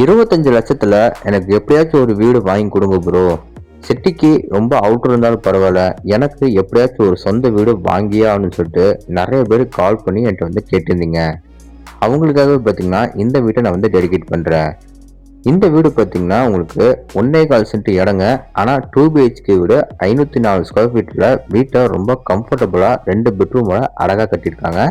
25 லட்சத்துல எனக்கு எப்படியாச்சும் ஒரு வீடு வாங்கி கொடுங்க ப்ரோ. சிட்டிக்கு ரொம்ப அவுட்டர் இருந்தாலும் பரவாயில்ல, எனக்கு எப்படியாச்சும் ஒரு சொந்த வீடு வாங்கியே ஆகணும்னு சொல்லிட்டு நிறைய பேர் கால் பண்ணி என்கிட்ட வந்து கேட்டிருந்தீங்க. அவங்களுக்காக பார்த்தீங்கன்னா இந்த வீட்டை நான் வந்து டெடிகேட் பண்ணுறேன். இந்த வீடு பார்த்தீங்கன்னா உங்களுக்கு 1.25 சென்ட் இடங்க. ஆனால் 2 பிஹெச்கே வீடு 504 ஸ்கொயர் ஃபீட்டில் வீட்டை ரொம்ப கம்ஃபர்டபுளாக 2 பெட்ரூமோட அழகாக கட்டியிருக்காங்க.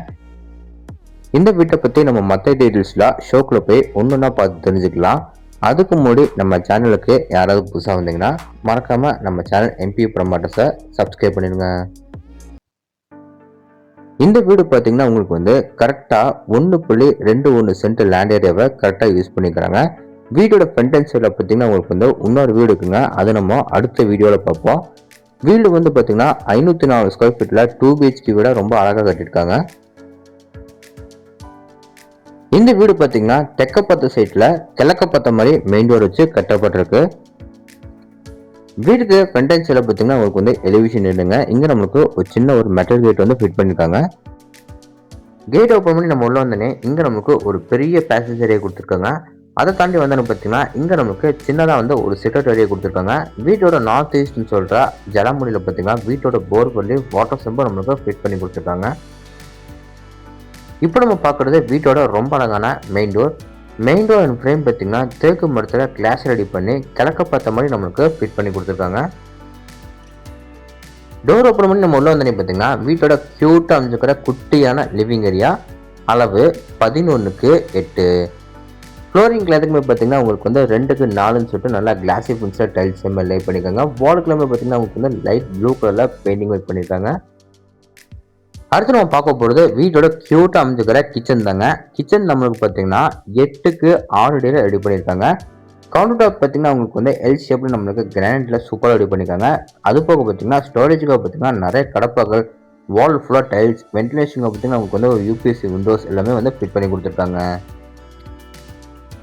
இந்த வீட்டை பற்றி நம்ம மற்ற டீட்டெயில்ஸ்லாம் ஷோக்கில் போய் ஒன்றுன்னா பார்த்து தெரிஞ்சுக்கலாம். அதுக்கு முன்னாடி நம்ம சேனலுக்கு யாராவது புதுசாக வந்தீங்கன்னா மறக்காமல் நம்ம சேனல் எம்பி ப்ரமோட்டர்ஸை சப்ஸ்கிரைப் பண்ணிடுங்க. இந்த வீடு பார்த்தீங்கன்னா உங்களுக்கு வந்து கரெக்டாக 1.21 சென்ட் லேண்ட் ஏரியாவை கரெக்டாக யூஸ் பண்ணிக்கிறாங்க. வீடோட ஃப்ரண்ட் அண்ட் சைடில் பார்த்தீங்கன்னா உங்களுக்கு வந்து இன்னொரு வீடு இருக்குங்க. அது நம்ம அடுத்த வீடியோவில் பார்ப்போம். வீடு வந்து பார்த்தீங்கன்னா 504 ஸ்கொயர் ஃபீட்டில் 2 பிஹெச்கே வீட ரொம்ப அழகாக கட்டியிருக்காங்க. இந்த வீடு பார்த்தீங்கன்னா தெற்க பார்த்த சைட்ல கிழக்க பார்த்த மாதிரி மெயின் டோர் வச்சு கட்டப்பட்டிருக்கு. வீட்டுக்கு ஃப்ரண்ட் அண்ட் சைடில் பார்த்தீங்கன்னா உங்களுக்கு வந்து எலிவேஷன் இருந்துங்க. இங்கே நம்மளுக்கு ஒரு சின்ன ஒரு மெட்டல் கேட் வந்து ஃபிட் பண்ணியிருக்காங்க. கேட் ஓப்பன் பண்ணி நம்ம உள்ள வந்தோடனே இங்கே நம்மளுக்கு ஒரு பெரிய பேசேஜ் ஏரியா கொடுத்துருக்காங்க. அதை தாண்டி வந்தோன்னு பார்த்தீங்கன்னா இங்கே நம்மளுக்கு சின்னதாக வந்து ஒரு சிட்டவுட் ஏரியா கொடுத்துருக்காங்க. வீட்டோட நார்த் ஈஸ்ட்னு சொல்கிற ஜலமுடியில் பார்த்தீங்கன்னா வீட்டோட போர் பண்ணி வாட்டர் சம்பு நம்மளுக்கு ஃபிட் பண்ணி கொடுத்துருக்காங்க. இப்போ நம்ம பார்க்குறது வீட்டோட ரொம்ப அழகான main door. Main door and frame பார்த்தீங்கன்னா தேக்கு மரத்தில் கிளாஸ் ரெடி பண்ணி கிழக்க பார்த்த மாதிரி நம்மளுக்கு ஃபிட் பண்ணி கொடுத்துருக்காங்க. டோர் ஓப்பன் பண்ணி நம்ம உள்ள வந்தோடனே பார்த்தீங்கன்னா வீட்டோட க்யூட்டாக அமைஞ்சிக்கிற குட்டியான லிவிங் ஏரியா. அளவு 11:8. ஃப்ளோரிங் கிளாத்துக்குமே பார்த்தீங்கன்னா உங்களுக்கு வந்து 2:4 சொல்லிட்டு நல்லா கிளாசி ஃபினிஷில் டைல்ஸ் லே பண்ணியிருக்காங்க. வாலுக்குலாமே பார்த்தீங்கன்னா உங்களுக்கு வந்து லைட் ப்ளூ கலரில் பெயிண்டிங் ஒர்க் பண்ணியிருக்காங்க. அடுத்து நம்ம பார்க்க போகிறது வீட்டோட க்யூட்டாக அமைஞ்சுக்கிற கிச்சன் தாங்க. கிச்சன் நம்மளுக்கு பார்த்தீங்கன்னா 8x6 அடியில் ரெடி பண்ணியிருக்காங்க. கவுண்டர் டாப் பார்த்தீங்கன்னா உங்களுக்கு வந்து எல் ஷேப்பில் நம்மளுக்கு கிரானைட்டில் சூப்பராக ரெடி பண்ணியிருக்காங்க. அது போக பார்த்தீங்கன்னா ஸ்டோரேஜுக்காக பார்த்தீங்கன்னா நிறைய கடப்பாக்கள், வால் ஃபுல்லாக டைல்ஸ், வென்டிலேஷனுக்கு பார்த்தீங்கன்னா உங்களுக்கு வந்து ஒரு யூபிஎஸ்சி விண்டோஸ் எல்லாமே வந்து ஃபிட் பண்ணி கொடுத்துருக்காங்க.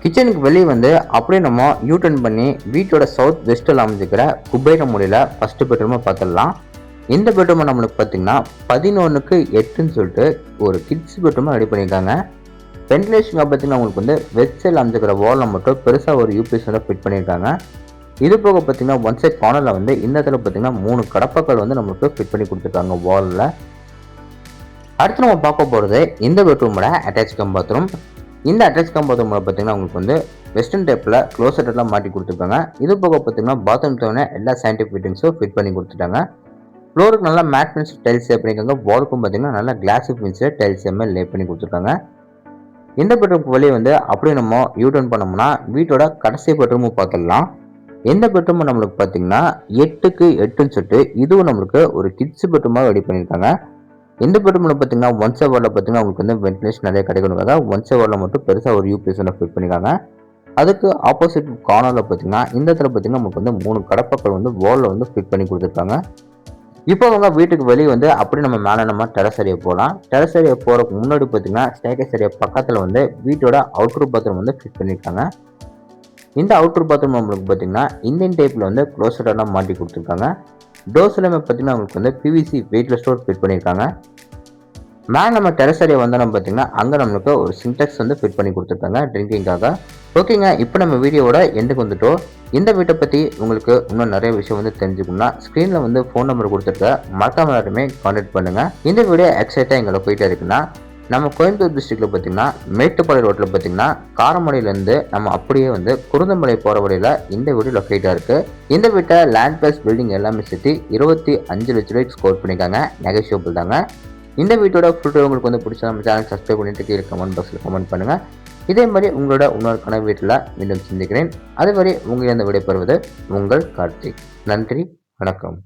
கிச்சனுக்கு வெளியே வந்து அப்படியே நம்ம யூடர்ன் பண்ணி வீட்டோட சவுத் வெஸ்ட்டில் அமைஞ்சிக்கிற குபேர மூலையில் ஃபஸ்ட்டு பெட்ரூமை பார்த்துடலாம். இந்த பெட்ரூமை நம்மளுக்கு பார்த்தீங்கன்னா 11:8 சொல்லிட்டு ஒரு கிட்ஸ் பெட்ரூமை ரெடி பண்ணியிருக்காங்க. வென்டிலேஷன் பார்த்தீங்கன்னா உங்களுக்கு வந்து வெஸ்ட் சைடில் அமைச்சிக்கிற வாலில் மட்டும் பெருசாக ஒரு யூபிஎஸ் வந்து ஃபிட் பண்ணியிருக்காங்க. இது போக பார்த்தீங்கன்னா ஒன் சைட் கார்னரில் வந்து இந்த இடத்துல பார்த்தீங்கன்னா 3 கடப்பாக்கள் வந்து நம்மளுக்கு ஃபிட் பண்ணி கொடுத்துருக்காங்க வாலில். அடுத்து நம்ம பார்க்க போகிறது இந்த பெட்ரூமோட அட்டாச் கம் பாத்ரூம். இந்த அட்டாச் கம் பாத்ரூமில் பார்த்தீங்கன்னா உங்களுக்கு வந்து வெஸ்டர்ன் டைப்பில் க்ளோசெட்டெல்லாம் மாட்டி கொடுத்துருக்காங்க. இது போக பார்த்தீங்கன்னா பாத்ரூம் தேவையான எல்லா சயின்டிஃபிக் ஃபிட்டிங்ஸும் ஃபிட் பண்ணி கொடுத்துட்டாங்க. ஃப்ளோருக்கு நல்லா மேட் ஃபினிஷ் டைல்ஸ் லே பண்ணியிருக்காங்க. வாலுக்கும் பார்த்தீங்கன்னா நல்லா கிளாஸி ஃபினிஷில் டைல்ஸ் லே பண்ணி கொடுத்துருக்காங்க. இந்த பெட்ரூமுக்கு வெளியே வந்து அப்படியே நம்ம யூடர்ன் பண்ணோம்னா வீட்டோட கடைசி பெட்ரூமும் பார்த்துடலாம். இந்த பெட்ரூம் நம்மளுக்கு பார்த்தீங்கன்னா 8x8 சொல்லிட்டு இதுவும் நம்மளுக்கு ஒரு கிட்ஸ் பெட்ரூமாக ரெடி பண்ணியிருக்காங்க. இந்த பெட்ரூமில் பார்த்தீங்கன்னா ஒன் சைட் வாலில் பார்த்தீங்கன்னா உங்களுக்கு வந்து வென்டிலேஷன் நிறைய கிடைக்கணுக்காக ஒன் சைட் வாலில் மட்டும் பெருசாக ஒரு யூபிஎஸ் ஒன்று ஃபிட் பண்ணியிருக்காங்க. அதுக்கு ஆப்போசிட் கார்னரில் பார்த்தீங்கன்னா இந்த இடத்துல பார்த்தீங்கன்னா நமக்கு வந்து 3 கடப்பாக்கள் வந்து வாலில் வந்து ஃபிட் பண்ணி கொடுத்துருக்காங்க. இப்போ அவங்க வீட்டுக்கு வெளியே வந்து அப்படி நம்ம மேலே நம்ம டெரஸ் ஏரியா போகலாம். டெரஸ் ஏரியா போகிறதுக்கு முன்னாடி பார்த்தீங்கன்னா ஸ்டேர்கேஸ் ஏரியா பக்கத்தில் வந்து வீட்டோட அவுட்டர் பாத்ரூம் வந்து ஃபிட் பண்ணியிருக்காங்க. இந்த அவுட்டர் பாத்ரூம் நம்மளுக்கு பார்த்தீங்கன்னா இந்தியன் டைப்பில் வந்து க்ளோசெட்டெல்லாம் மாட்டி கொடுத்துருக்காங்க. டோர்ஸ் எல்லாமே பார்த்தீங்கன்னா உங்களுக்கு வந்து பிவிசி வெயிட்லெஸ் டோர் ஃபிட் பண்ணியிருக்காங்க. மேலே நம்ம டெரஸ் ஏரியா வந்தாலும் பார்த்தீங்கன்னா அங்கே நம்மளுக்கு ஒரு சின்டெக்ஸ் வந்து ஃபிட் பண்ணி கொடுத்துருக்காங்க ட்ரிங்கிங்காக. ஓகேங்க, இப்போ நம்ம வீடியோவோட எண்டுக்கு வந்துட்டோம். இந்த வீட்டை பற்றி உங்களுக்கு இன்னும் நிறைய விஷயம் வந்து தெரிஞ்சுக்கணும்னா ஸ்க்ரீனில் வந்து ஃபோன் நம்பர் கொடுத்துருக்க மறக்காம எல்லாருமே கான்டாக்ட் பண்ணுங்கள். இந்த வீடியோ எக்ஸைட்டாக எங்களை போயிட்டே இருக்குன்னா நம்ம கோயம்புத்தூர் டிஸ்ட்ரிக்டில் பார்த்தீங்கன்னா மேட்டுப்பாளைய ரோட்டில் பார்த்தீங்கன்னா காரமடையிலேருந்து நம்ம அப்படியே வந்து குருந்தமலை போகிற வழியில் இந்த வீடு லொக்கேட்டாக இருக்குது. இந்த வீட்டை லேண்ட் பிளஸ் பில்டிங் எல்லாமே சேர்த்து 25 லட்ச ரூபாய்க்கு ஸ்கோர் பண்ணியிருக்காங்க. நெகோஷியபிள் தாங்க. இந்த வீட்டோட ஃபுல் உங்களுக்கு வந்து பிடிச்சா நம்ம சேனல் சப்ஸ்கிரைப் பண்ணிட்டு கீழே கமெண்ட் பாக்ஸில் கமெண்ட் பண்ணுங்கள். இதே மாதிரி உங்களோட இன்னொரு வீட்டில் மீண்டும் சிந்திக்கிறேன். அதுவரை உங்கள் இந்த விடைபெறுவது உங்கள் கார்த்திக். நன்றி, வணக்கம்.